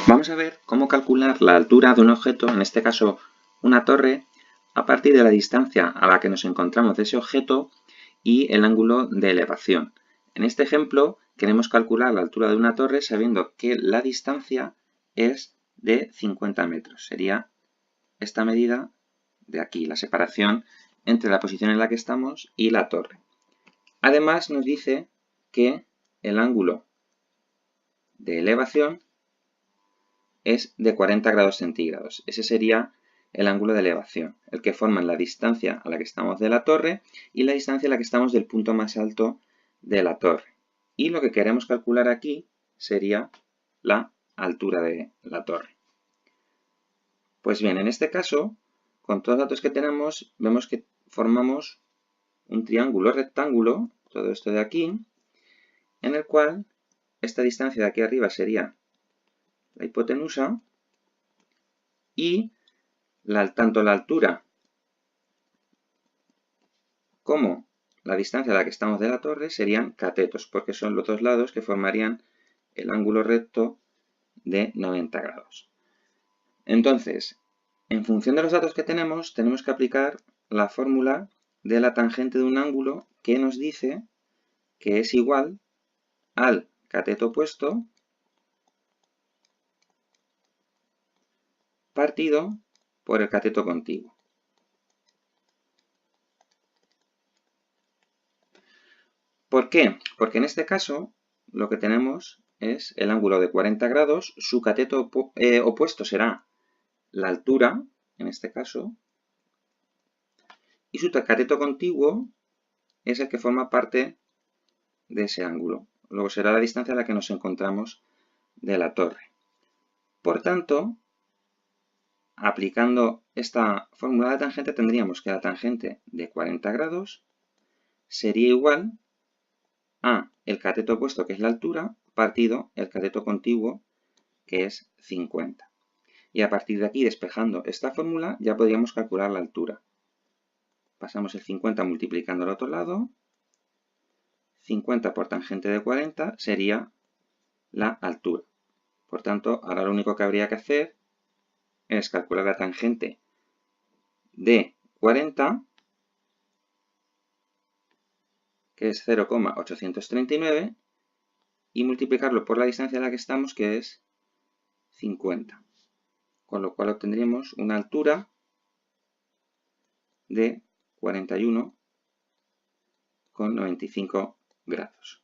Vamos a ver cómo calcular la altura de un objeto, en este caso una torre, a partir de la distancia a la que nos encontramos de ese objeto y el ángulo de elevación. En este ejemplo queremos calcular la altura de una torre sabiendo que la distancia es de 50 metros. Sería esta medida de aquí, la separación entre la posición en la que estamos y la torre. Además nos dice que el ángulo de elevación es de 40 grados centígrados. Ese sería el ángulo de elevación, el que forma la distancia a la que estamos de la torre y la distancia a la que estamos del punto más alto de la torre. Y lo que queremos calcular aquí sería la altura de la torre. Pues bien, en este caso, con todos los datos que tenemos, vemos que formamos un triángulo rectángulo, todo esto de aquí, en el cual esta distancia de aquí arriba sería la hipotenusa y tanto la altura como la distancia a la que estamos de la torre serían catetos, porque son los dos lados que formarían el ángulo recto de 90 grados. Entonces, en función de los datos que tenemos que aplicar la fórmula de la tangente de un ángulo que nos dice que es igual al cateto opuesto partido por el cateto contiguo. ¿Por qué? Porque en este caso lo que tenemos es el ángulo de 40 grados, su cateto opuesto será la altura, en este caso, y su cateto contiguo es el que forma parte de ese ángulo. Luego será la distancia a la que nos encontramos de la torre. Por tanto, aplicando esta fórmula de tangente tendríamos que la tangente de 40 grados sería igual a el cateto opuesto, que es la altura, partido el cateto contiguo, que es 50. Y a partir de aquí, despejando esta fórmula, ya podríamos calcular la altura. Pasamos el 50 multiplicando al otro lado. 50 por tangente de 40 sería la altura. Por tanto, ahora lo único que habría que hacer es calcular la tangente de 40, que es 0,839, y multiplicarlo por la distancia a la que estamos, que es 50. Con lo cual obtendríamos una altura de 41,95 grados.